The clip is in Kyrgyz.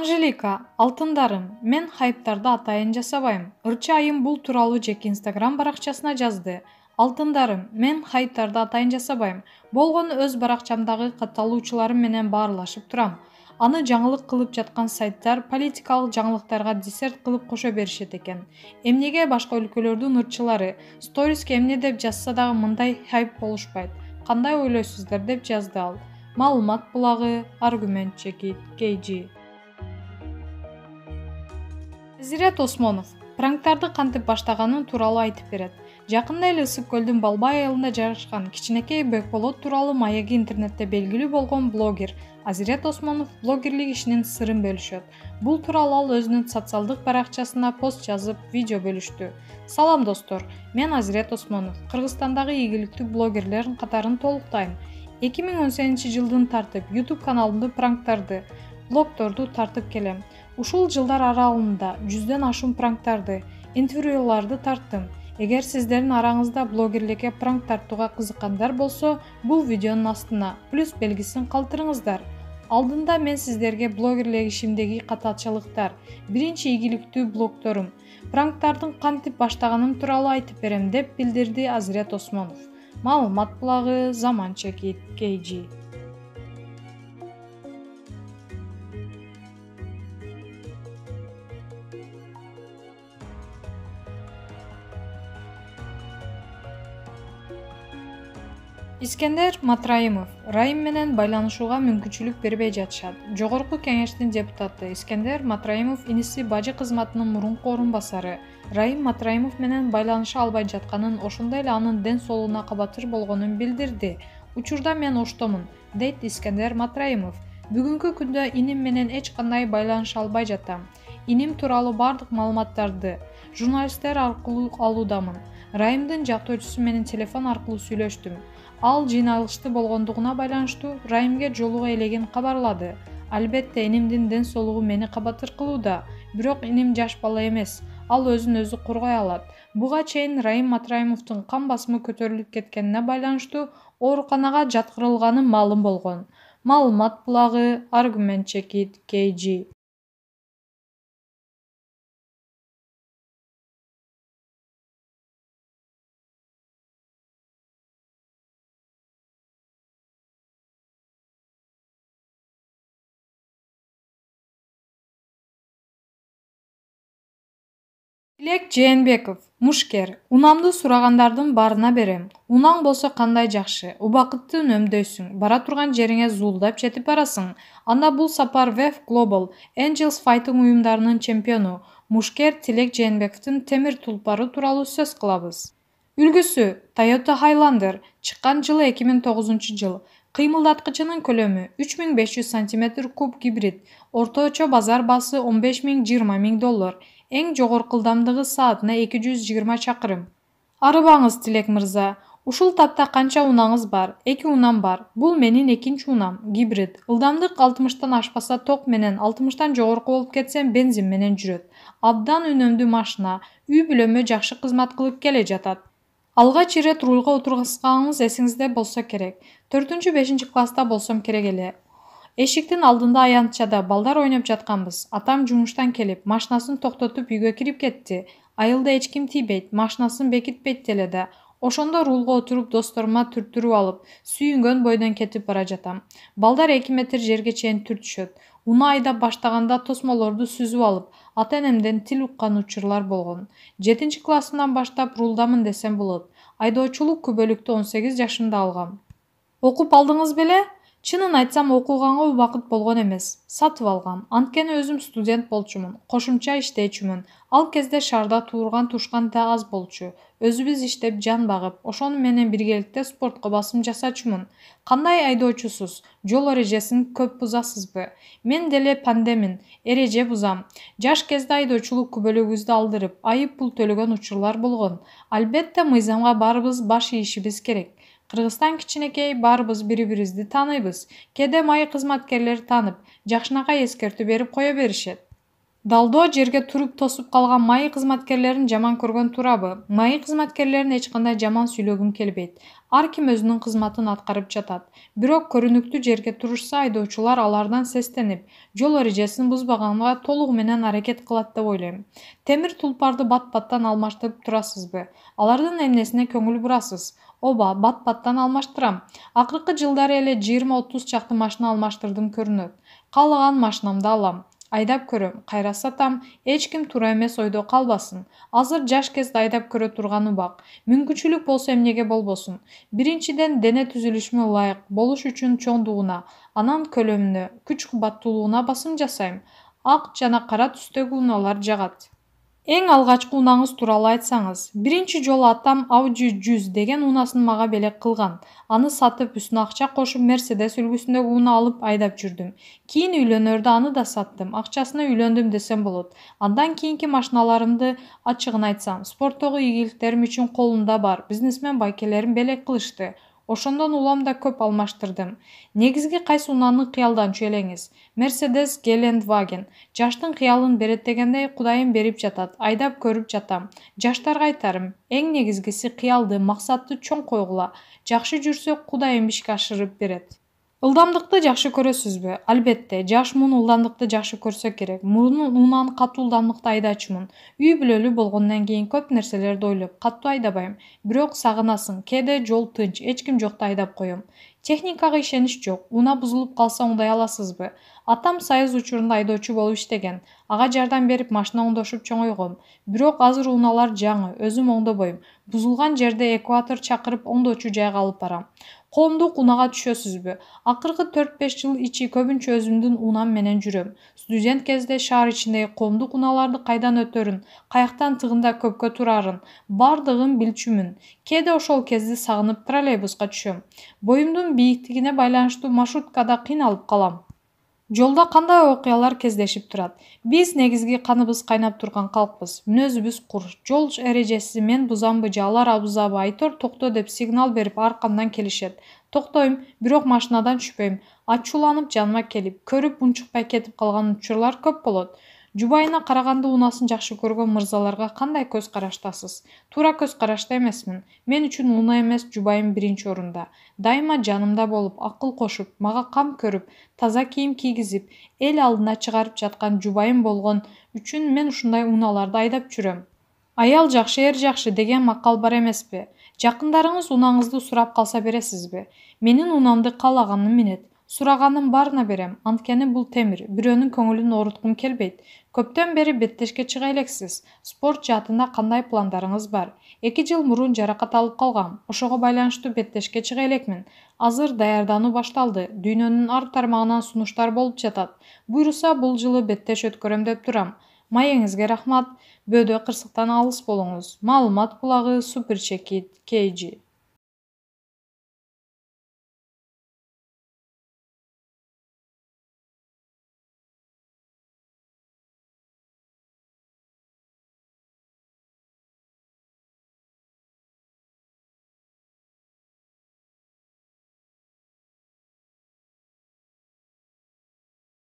Анжелика, алтындарым, мен хайптарды атайын жасабайм. Ырчы айым бул тууралуу жеке Инстаграм баракчасына жазды. Алтындарым, мен хайптарды атайын жасабайм. Болгону өз баракчамдагы катталуучуларым менен баарлашып турам. Аны жаңылык кылып жаткан сайттар политикалык жаңылыктарга десерт кылып кошо беришет экен. Эмнеге башка өлкөлөрдүн ырчылары сториске эмне деп жазса дагы мындай хайп болушпайт? Кандай ойлойсуздар деп жазды ал. Маалымат булагы, аргумент чекит, KG. Азирет Осмонов пранктарды кантип баштаганын тууралуу айтып берет. Жакында эле Ысык көлдүн Балбай айылында жайгашкан кичинекей бекболот тууралуу маеги интернетте белгилүү болгон блогер Азирет Осмонов блогерлик ишинин сырын бөлүшөт. Бул тууралуу ал өзүнүн социалдык баракчасына пост жазып, видео бөлүштү. Салам достор, мен Азирет Осмонов, Кыргызстандагы ийгиликтүү блогерлердин катарын толуктайм. 2018-жылдын тартып YouTube каналымды пранктарды, блогторду тартып келем. Ушул жылдар аралыгында 100дөн ашуун пранктарды, интервьюларды тарттым. Эгер сиздердин араңызда блогерликке пранк тартууга кызыккандар болсо, бул видеонун астына плюс белгисин калтырыңыздар. Алдында мен сиздерге блогерлик ишимдеги катачылыктар, биринчи ийгиликтүү блогторум, пранктардын кантип баштаганым тууралуу айтып берем деп билдирди Азирет Осмонов. Маалымат булагы, Заман чекит, KG. Искендер Матраимов Райым менен байланышууга мүмкүнчүлүк бербей жатышат. Жогорку кеңештин депутаты Искендер Матраимов иниси бажы кызматынын мурунку орун басары Райым Матраимов менен байланыша албай жатканын, ошондой эле анын ден соолугуна кабатыр болгонун билдирди. Учурда мен оштомун, дейт Искендер Матраимов. Бүгүнкү күндө иним менен эч кандай байланыша албай жатам. Иним тууралуу бардык маалыматтарды журналисттер аркылуу алуудамын. Райымдын жактоочусу менен телефон аркылуу сүйлөштүм. Ал жыйналышты болгондугуна байланыштуу Райымге жолугу элегин кабарлады. Албетте инимдин ден соолугу мени кабатыр кылууда, бирок иним жаш бала эмес, ал өзүн өзү коргой алат. Буга чейин Райым Матраимовдун кан басымы көтөрүлүп кеткенине байланыштуу ооруканага жаткырылганы маалым болгон. Маалымат булагы, аргумент чекит, KG. Тилек Жээнбеков, мушкер, унамды сурагандардын баарына берем. Унаң болсо кандай жакшы, убакытты үнөмдөйсүң, бара турган жериңе зуулдап жетип барасың. Анда бул сапар WEF Global Angels Fighting уюмдарынын чемпиону, мушкер Тилек Жээнбековдун темир тулпары тууралуу сөз кылабыз. Үлгүсү Toyota Highlander, чыккан жылы 2009-жыл. Кыймылдаткычынын көлөмү 3500 см3 гибрид, орточо базар баасы $15,000–20,000. Эң жогорку ылдамдыгы саатына 220 чакырым. Арыбаңыз, Тилек мырза. Ушул тапта канча унаңыз бар? 2 унам бар. Бул менин экинчи унам, гибрид. Ылдамдык 60тан ашпаса ток менен, 60тан жогорку болуп кетсем бензин менен жүрөт. Абдан үнөмдүү машина, үй бүлөмө жакшы кызмат кылып келе жатат. Алгач ирет рулга отургузганыңыз эсиңизде болсо керек. 4-5 класста болсом керек эле. Эшиктин алдында аянтчада балдар ойноп жатканбыз. Атам жумуштан келип, машинасын токтотуп үйгө кирип кетти. Айылда эч ким тийбейт, машинасын бекитпейт деле да. Ошондо рулга отуруп досторума түртүрүп алып, сүйүнгөн бойдон кетип бара жатам. Балдар 2 метр жерге чейин түртүшөт. Уна айдап баштаганда тосмолорду сүзүп алып, ата-энемден тил уккан учурлар болгон. 7-классымдан баштап рулдамын десем болот. Айдоочулук күбөлүктү 18 жашымда алгам. Окуп алдыңыз беле? Чынын айтсам окуганга убакыт болгон эмес. Сатып алгам. Анткени өзүм студент болчумун, кошумча иштечүмүн. Ал кезде шаарда туурган-тушкан да аз болчу. Өзүбүз иштеп жан багып, ошону менен биргеликте спортко басым жасачумун. Кандай айдоочусуз? Жол эрежесин көп бузасызбы? Мен деле пандемин, эреже бузам. Жаш кезде айдоочулук күбөлүгүбүздү алдырып, айып пул төлөгөн учурлар болгон. Албетте мыйзамга баарыбыз баш ийишибиз керек. Кыргызстан кичинекей, баарыбыз бири-бирибизди тааныйбыз. Кээде майы кызматкерлери таанып, жакшынакай эскертүү берип кое беришет. Далдоо жерге туруп тосуп калган майы кызматкерлерин жаман көргөн туурабы? Майы кызматкерлерин эч кандай жаман сүйлөгүм келбейт. Ар ким өзүнүн кызматын аткарып жатат. Бирок көрүнүктүү жерге турушса, айдоочулар алардан сестенип, жол эрежесин бузбаганга толугу менен аракет кылат деп ойлойм. Темир тулпарды бат-баттан алмаштырып турасызбы? Алардын эмнесине көңүл бурасыз? Ооба, бат-баттан алмаштырам. Акыркы жылдары эле 20-30 чакты машина алмаштырдым көрүнөт. Каалаган машинамды алам. Айдап көрөм, кайра сатам, эч ким туура эмес ойдо калбасын. Азыр жаш кезде айдап көрө турган убак. Мүмкүнчүлүк болсо эмнеге болбосун? Биринчиден, дене түзүлүшүмө ылайык болуш үчүн чоңдугуна, анан көлөмүнө, күч кубаттуулугуна басым жасайм. Ак жана кара түстөгү унаалар жагат. Эң алгачкы унаңыз тууралуу айтсаңыз. Биринчи жолу атам Audi 100 деген унасын мага белек кылган. Аны сатып, үстүнө акча кошуп, Mercedes үлгүсүндөгү уна алып айдап жүрдүм. Кийин үйлөнөрдө аны да саттым. Акчасына үйлөндүм десем болот. Андан кийинки машиналарымды ачыгын айтсам, спорттогу ийгиликтерим үчүн колумда бар бизнесмен байкелерим белек кылышты. Ошондон улам да көп алмаштырдым. Негизги кайсы унаны кыялданчу элеңиз? Mercedes Geländewagen. Жаштын кыялын берет дегендей Кудайым берип жатат. Айдап көрүп жатам. Жаштарга айтарым, эң негизгиси кыялды, максатты чоң койгула. Жакшы жүрсөк, Кудайым ишке ашырып берет. Ылдамдыкты жакшы көрөсүзбү? Албетте, жаш муну ылдамдыкты жакшы көрсө керек. Мурун унан катуу ылдамдыкта айдачумун. Үй бүлөлүү болгондон кийин көп нерселерди ойлоп, катуу айдабайм. Бирок сагынасың, кээде жол тынч, эч ким жокто айдап коем. Техникага ишенич жок. Уна бузулуп калса оңдой аласызбы? Атам Союз учурунда айдоочу болуп иштеген. Ага жардам берип машина оңдошуп чоңойгом. Бирок азыр унаалар жаңы, өзүм оңдобойм. Бузулган жерде экватор чакырып оңдоочу жайга алып барам. Коомдук унага түшөсүзбү? Акыркы 4-5 жыл ичи көбүнчө өзүмдүн унам менен жүрөм. Студент кезде шаар ичиндеги коомдук унааларды кайдан өтөрүн, каяктан тыгында көпкө турарын бардыгын билчүмүн. Кээде ошол кезди сагынып троллейбуска түшөм. Боюмдун бийиктигине байланыштуу маршруткада кыйналып калам. Жолда кандай окуялар кездешип турат? Биз негизги каныбыз кайнап турган калкпыз. Мүнөзүбүз кур. Жол эрежеси мен бузамбы же алар бузабы айтор токто деп сигнал берип аркамдан келишет. Токтойм, бирок машинадан түшпөйм. Ачууланып жаныма келип, көрүп унчукпай кетип калган учурлар көп болот. Жубайына караганда унасын жакшы көргөн мырзаларга кандай көз караштасыз? Туура көз карашта эмесмин. Мен үчүн уна эмес, жубайым биринчи орунда. Дайыма жанымда болуп, акыл кошуп, мага кам көрүп, таза кийим кийгизип, эл алдына чыгарып жаткан жубайым болгон үчүн мен ушундай унааларды айдап жүрөм. Аял жакшы, эр жакшы деген макал бар эмеспи? Жакындарыңыз унаңызды сурап калса бересизби? Менин унамды каалаганым минет. Сураганын баарына берем. Анткени бул темир. Бирөөнүн көңүлүн ооруткум келбейт. Көптөн бери беттешке чыга элексиз. Спорт жаатында кандай пландарыңыз бар? 2 жыл мурун жаракат алып калгам. Ошого байланыштуу беттешке чыга элекмин. Азыр даярдануу башталды. Дүйнөнүн ар тармагынан сунуштар болуп жатат. Буйруса бул жылы беттеш өткөрөм деп турам. Маегиңизге рахмат. Бөөдө кырсыктан алыс болуңуз. Маалымат булагы Суперчекит KG.